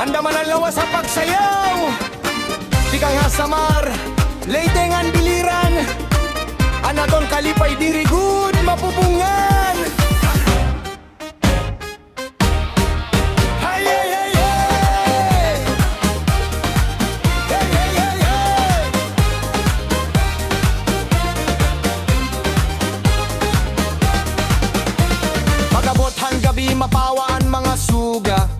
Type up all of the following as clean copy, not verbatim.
Andaman ang lawas sa pagsayaw. Di ka nga samar, leitingan biliran. Anaton kalipay diri good mapubungan. Hey, hey, hey, hey. Hey, hey, hey, hey. Pagabot hang gabi mapawaan mga suga.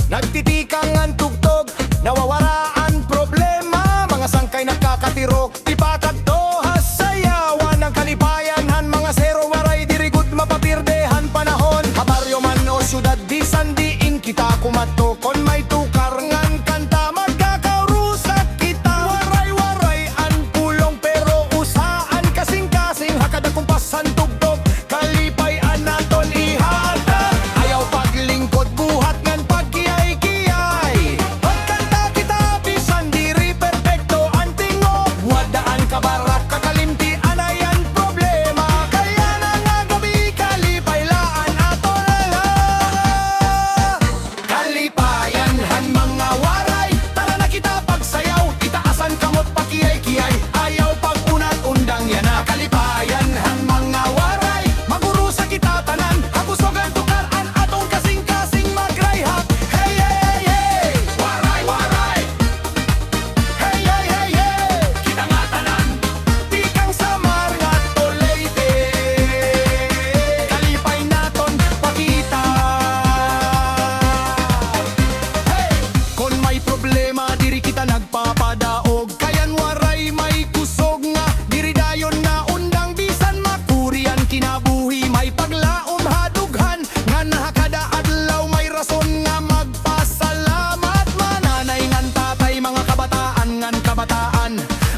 Nagtitikang ang tugtog, nawawaraan problema. Mga sangkay nakakatirok, ipatag to hasayawan ng kalipayan. Han mga zero waray dirigud mapapirdehan panahon. Kabaryo man o syudad di sandiin kita kumato. Kon may tukar ngan kanta magkakarusak kita. Waray-waray an pulong pero usaan kasing-kasing. Hakada kumpasan tugtog, kalipay anaton ihata. Ayaw paglingkod buhat ngan pagkiyay-kiyay. Pagkanta kita bisan diri perfecto ang tingog. Wadaan kabarak kakalimti anayan problema. Kaya na nga gabi kalipay laan aton ala. Kalipayan han mga waray, tara na kita pagsayaw. Itaasan kamot pakiyay-kiyay, ayaw pag-unat undang yana. Kalipayan han mga waray, maguro sa kita tanan. Hagusogan tukaran atong kasing-kasing magrayhak. Hey, hey, hey, waray, waray. Hey, hey, hey, hey, kita nga tanan. Di kang samar nga tolete. Kalipay naton pakita. Hey, kon may problema diri kita nagpapadaog. Kayan waray may kusog nga diri dayon na undang bisan makurian kinabuhi. May paglaom hadughan nga nahakada adlaw may rason nga magpasalamat. Mananay ngan tatay mga kabataan ngan kabataan.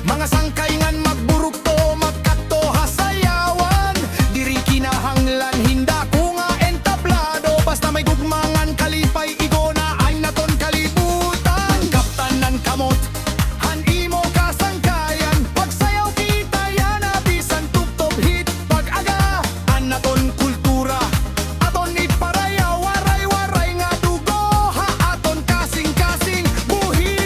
Mga sangkay ngan magburuk to magkadto hasayawan. Diri kinahanglan hinda ko nga entablado. Basta may gugmangan kalipay igona ay naton kalibutan. Kaptanan kamot han imo kasangkayan. Pagsayaw kita yana bisan tugtog hit pag-aga. Anaton kultura aton iparaya. Waray-waray nga dugo ha aton kasing-kasing buhi.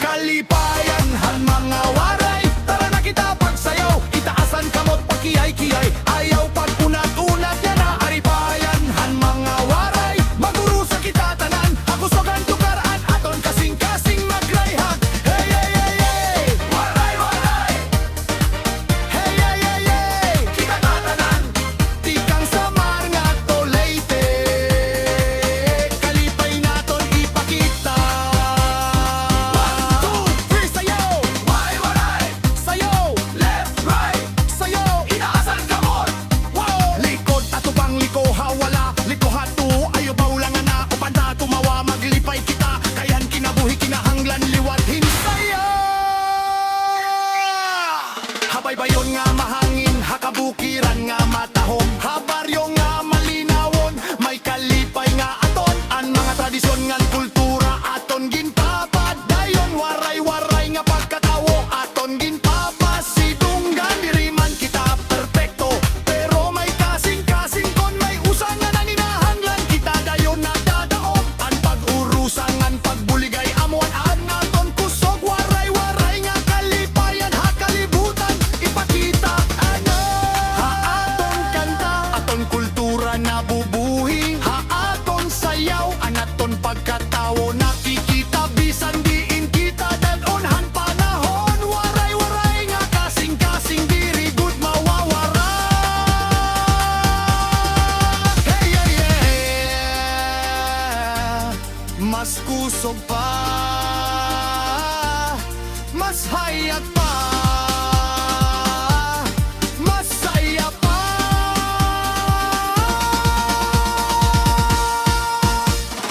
Kalipayan han mga waray, tara na kita pagsayaw. Itaasan kamot pagkiyay-kiyay, ayaw pag-unat-unat yana. Aripayan han mga waray, maguro sa kita tanan. Hagusogan tukaran aton kasing-kasing magrayhak. Hey, hey, hey, hey, waray-waray. Hey, hey, hey, hey, kita nga tanan. Di kang samar nga tolete. Kalipay naton ipakita. 1, 2, 3, sayaw. Waray-waray. Sayaw. Left, right. Sayaw. Inaasan kamot. Wow. Likod tatubang liko hawala. Liko hatu ayo baulangan na. Upan na tumawa maglipay kita. Kayan kinabuhi kinahanglan liwat hinsaya. Habay bayon nga mahangin, hakabukiran nga matahom. Habaryo nga malinawon, may kalipay nga aton. Ang mga tradisyon ngan kultura aton ginpapadayon. Waray-waray nga pagkatawo aton ginpapasidunggan. Diri man kita perfecto, pero may kasing-kasing kon may usangan ang hinahanglan. Kita dayon nadadaog ang pag-urusan ngan pagbuligay amuan ang aton kusog. Waray-waray nga kalipayan hakalibutan ipakita ano. Ha aton kanta, aton kultura nabubuhi. Ha aton sayaw, ang aton pagkatawo nakikita bisan diin kita dadonhan panahon. Waray-waray nga kasing-kasing diri good mawawara. Hey, hey, hey. Mas kusog pa, mas hayag pa, mas saya pa.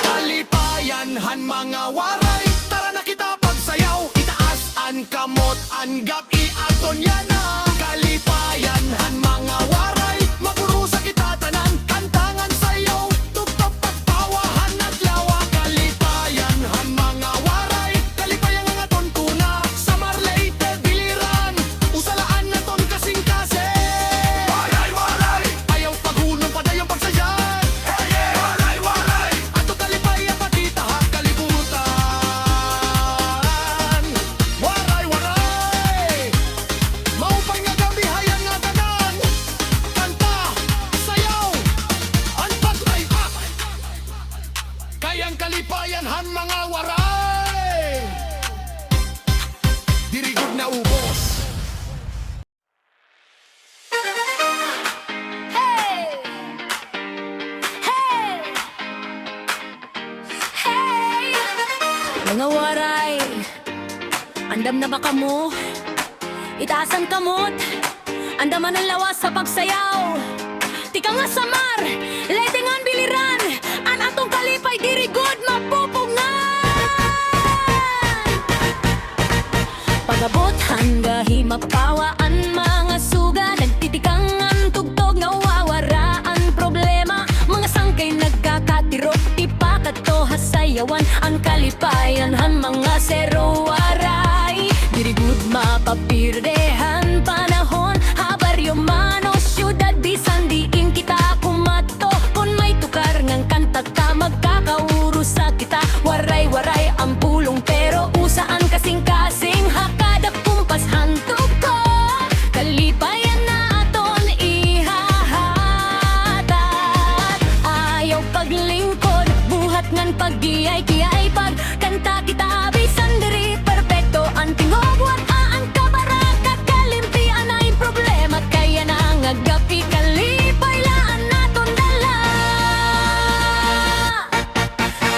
Kalipayan han mga waray, tara na kita pagsayaw. Itaas an kamot an gabi aton yana. Kalipayan han mga waray, maguro sa kita tanan. Kantangan sayaw, tugtog pagpawahan at lawa. Kalipayan han mga waray, kalipayan nga aton kuna. Sa Marleyte biliran, usalaan naton kasing-kasing. Waray-waray, ayaw paghunong padayong pagsayan. Hey, hey, waray-waray, ato kalipay apatid waray! Dirigod na ubos. Hey! Hey! Hey! Mga waray, andam na ba kamo? Itaasan kamot, andaman ang lawas sa pagsayaw. Tika nga samar, ledengan biliran, an atong kalipay dirigod mapupungan. Pagabot hangga himapawaan mga suga, nagtitikang ang tugtog na wawara ang problema. Mga sangkay nagkakatiro, ipakato hasayawan ang kalipayan han mga zero waray. Dirigud mapapirdehan panahon, habaryo man o syudad, bisan diin kita kumato. Kung may tukar ngang kanta ka, magkakauro sa kita. Waray-waray ang pulong pero usaan kasing-kasing, hakadak kumpas hantog ko. Kalipayan na aton ihahatat, ayaw paglingkod, buhat ngan pagdiyay kiyay pag kanta kita. Bisan diri perpekto ang tingog, wataan ka baraka kalimpian ay problema. Kaya nangagapi kalipay laan naton dala.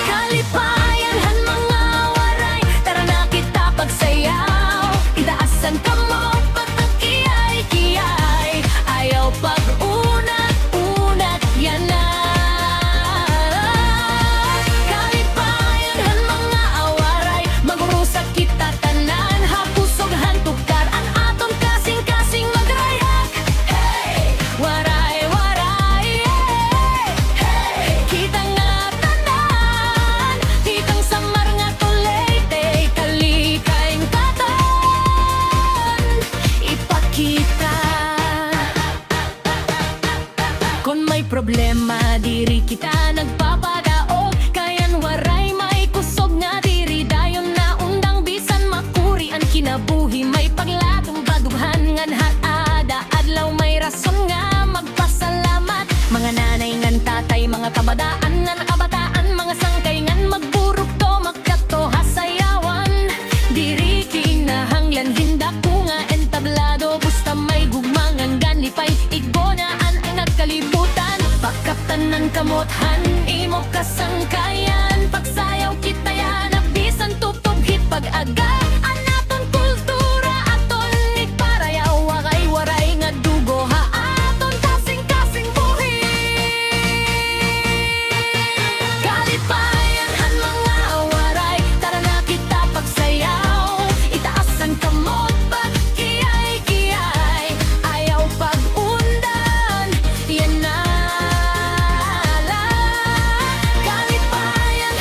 Kalipayan han mga waray, tara na kita pagsayaw. Itaasan ka mo, patakiyay-kiyay, ayaw pag-unat-unat yan na. Kalipayan han mga awaray, magurusak kita tanan, hapusog hantukar ang aton kasing-kasing magrayak. Hey! Waray-waray, hey! Kita nga tanan, kitang samar nga tulete, kalikayng katon ipakita. Kung may problema, diri kita nagpapadaog. Kayan waray, may kusog nga diri dayon na undang, bisan makuri ang kinabuhi. May paglatong badughan ngan haada, adlaw may rason nga magpasalamat. Mga nanay ngan tatay, mga kabadaan ngan kabataan, mga sangkay ngan magburok to, magkato hasayawan. Diri kinahanglan hindak ko nga entablado, busta may gugmangan ganlipay igonaan ang nagkalibutan. Pakaptan ng kamothan, imo kasangkayan, pagsayaw kita yan, bisan tuptog hit pag-aga. Anaton kultura aton nagparayaw, waray-waray nga dugo ha aton kasing-kasing buhi. Kalipayan han mga waray, tara na kita pagsayaw. Itaasan kamot, pagkiyay-kiyay, ayaw pag-undan yan na. Kalipayan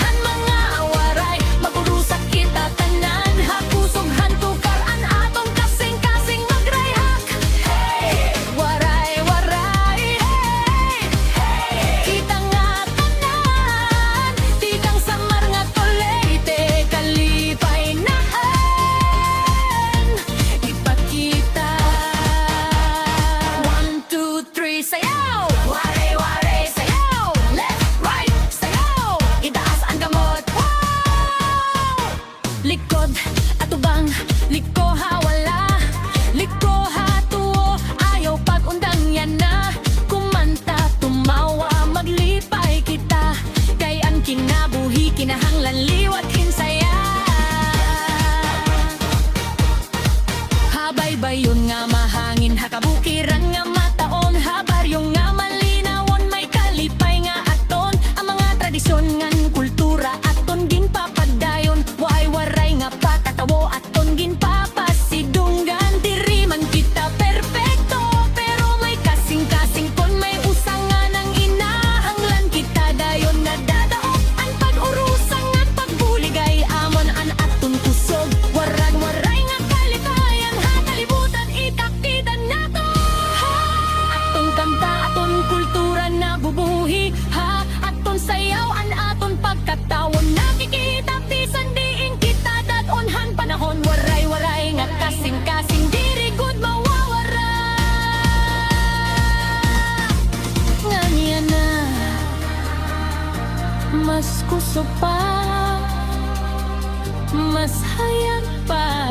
masaya pa,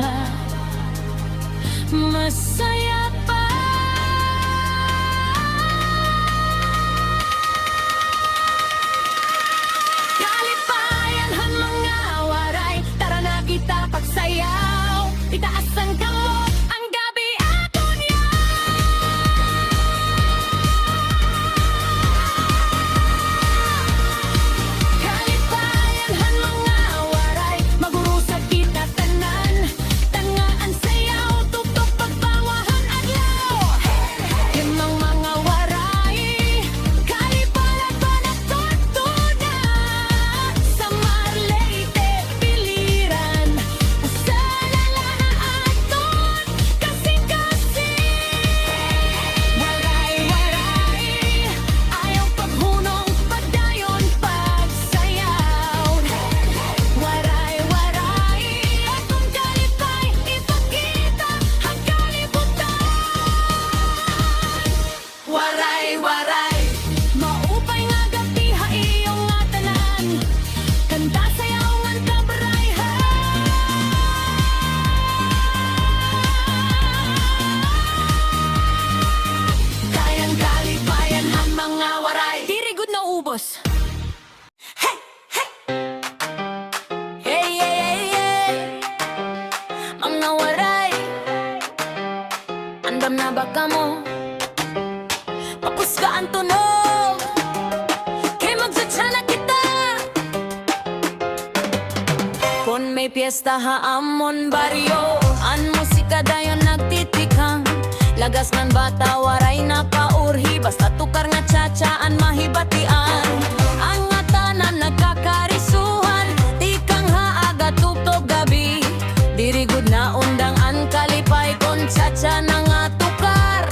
masaya pa. Kalipayan han mga waray, tara na kita pagsayaw. Itaas ang kamot, ang gabi aton yaw. Kalipayan han mga waray, magurusag kita tanan. Tangaan sayaw, tuktok pagbangahan adlaw. Yamang mga waray, kalipayan pa na tortuna. Sa Marleyte, Piliran, usala na aton, kasing-kasing. Waray, waray, ayaw paghunong, pagdayon, pagsayaw. Waray, waray, atong kalipay, ipakita ang kalibutan. Waray, waray, maupay nga gabi ha iyong nga tanan. Kanta sayaw ngan kabarayhan. Kayang kalipayan ang mga waray. Diri gud na ubos. Hey, hey. Hey, hey, hey, hey. Mga waray, andam na ba ka mo? Pakus ka ang tunog, kay magsatsa na kita. Kung may piyesta haamon baryo, ang musika dayon nagtitikang. Lagas man bata waray nakaurhi, basta tukar nga tsatsaan mahibatian. Ang nga tanan nagkakarisuhan, tikang haaga tuktok gabi. Dirigud na undang ang kalipay, kung tsatsa na nga tukar.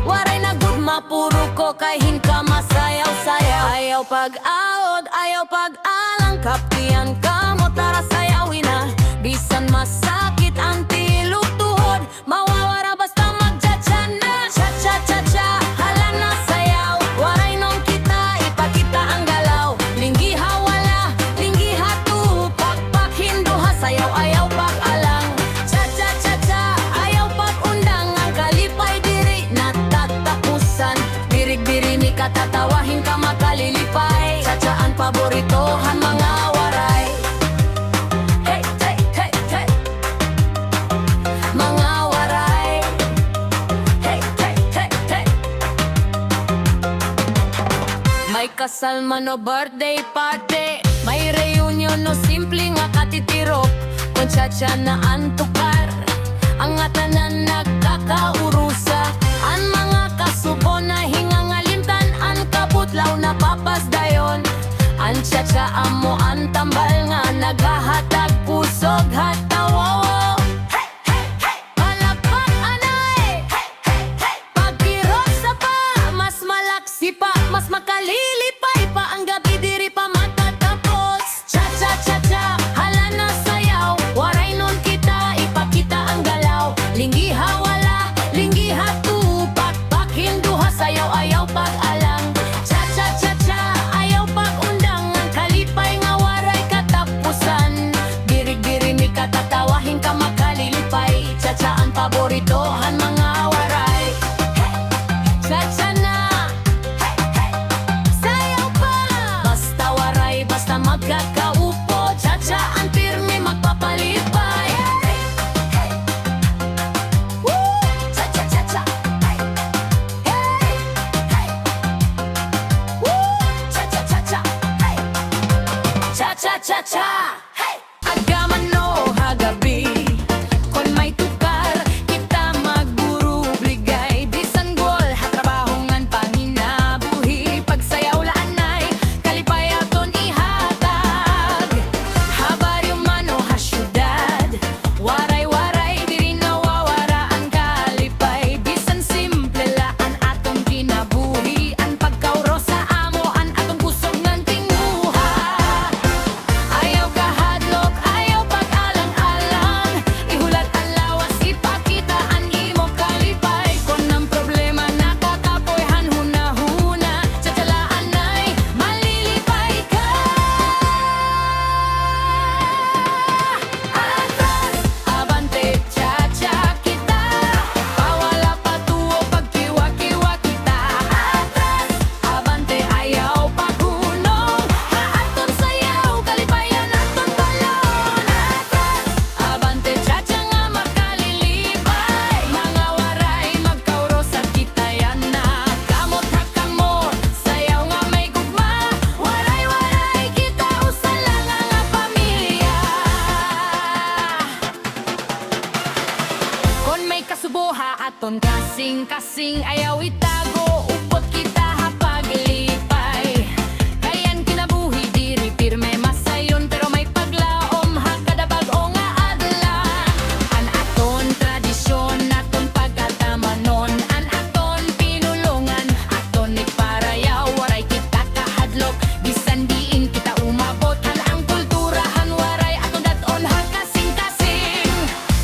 Waray na gud mapuro ko kay hinka masayaw-sayaw. Ayaw pag-aod, ayaw pag-alang, kaptian ka mo tara sayawin na. Bisan masakit ang tilog tuhod, mawawara basta magtsatsa na. Cha-cha-cha-cha, hala na sayaw. Waray nung kita, ipakita ang galaw. Linggiha wala, linggiha tu, pakpak hinduha sayaw, ayaw pag-alang. Cha-cha-cha-cha, ayaw pag-undang, ang kalipay diri natatapusan. Birig-biri ni katatawahin ka makalilipay. Cha-cha ang paboritohan mga waray. Hey, hey, hey, hey. Mga waray. Hey, hey, hey, hey. May kasal man o birthday party, may reunion o simple nga katitirok. Kung tsatsa na antukar, ang nga tanan nagkakaurusa. Ang mga kasubo na hingangalimtan, ang kabutlaw na papasdayon. Ang tsatsa amo ang tambal nga nagahatag pusog hatawawo. Hey, hey, hey. Palakpak anay. Hey, hey, hey. Pagkirosa pa, mas malaksi pa, mas makalilipay pa, ang gabi diri pa matatapos. Cha-cha-cha-cha, hala na sayaw. Waray nun kita, ipakita ang galaw. Linggiha wala, linggiha tu, pakpak hinduha sayaw, ayaw pag-alang. Cha-cha-cha-cha, ayaw pag-undang, ang kalipay nga waray katapusan. Birig-biri ni katatawahin ka makalilipay. Cha-cha ang paboritohan mga waray. Cha-cha na, sayaw pa, basta waray, basta magkakaupo. Cha-cha ang pirmi magpapalipay. Woo! Cha-cha-cha-cha. Hey, hey. Woo! Cha-cha-cha-cha. Hey. Cha-cha-cha-cha. Hey. Agaman no hagabi, kung may tukar, kita mag Aton kasing-kasing ayaw itago, upot kita hapaglipay. Kayan kinabuhi diri pirme masayon, pero may paglaom ha kada bag-o nga adlaw. An aton tradisyon, aton pagkatamanon, an aton pinulungan, aton iparayaw, waray kita kahadlok, bisan diin kita umabot. Han ang kulturahan, waray aton daton ha kasing-kasing.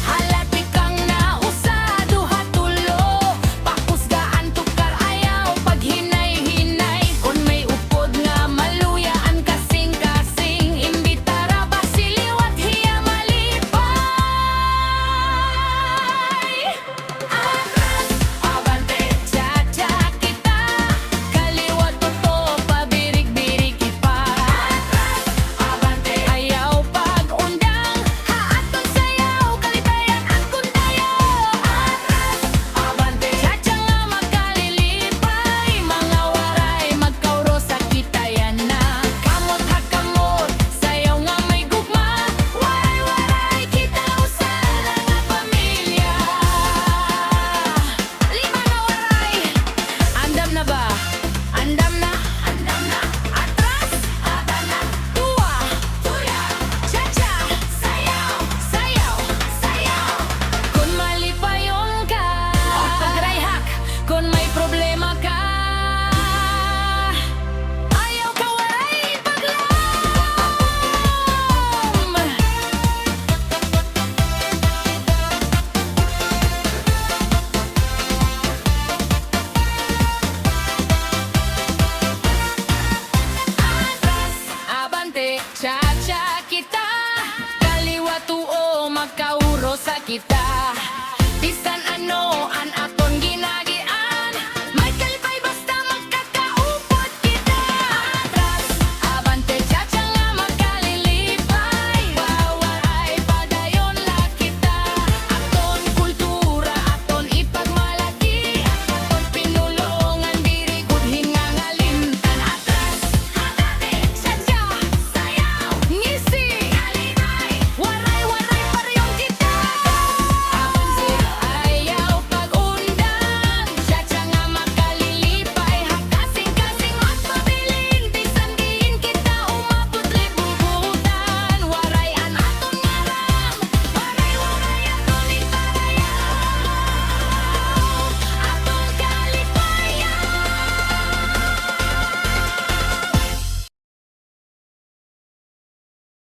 Halati kang nausado hatulo, pakusgaan tukar ayaw paghinay-hinay. Kung may upod nga maluyaan kasing-kasing, imbitara basiliwat hiya malipay. Atras, abante, cha-cha kita, kaliwat tuto, pabirik-birik ipa. Atras, abante, ayaw pag-undang, haaton sayaw, kalitayan ang kundayo. Atras, abante, cha-cha nga magkalilipay, mga waray magkauro sa kitayan na. Kamot ha kamot, sayaw nga may gugma, waray-waray kita usala nga pamilya. Lima na waray, andam na ba? Andam na, andam na. Atras, abana, tuwa, tuya, cha-cha, sayaw, sayaw, sayaw. Kung malipayon ka, pagrayhak, kung may problema ka, ayaw ka waray paglam. Atras, abante, cha-cha kita, kaliwa tuo, magkauro sa kita. Bisan ano, an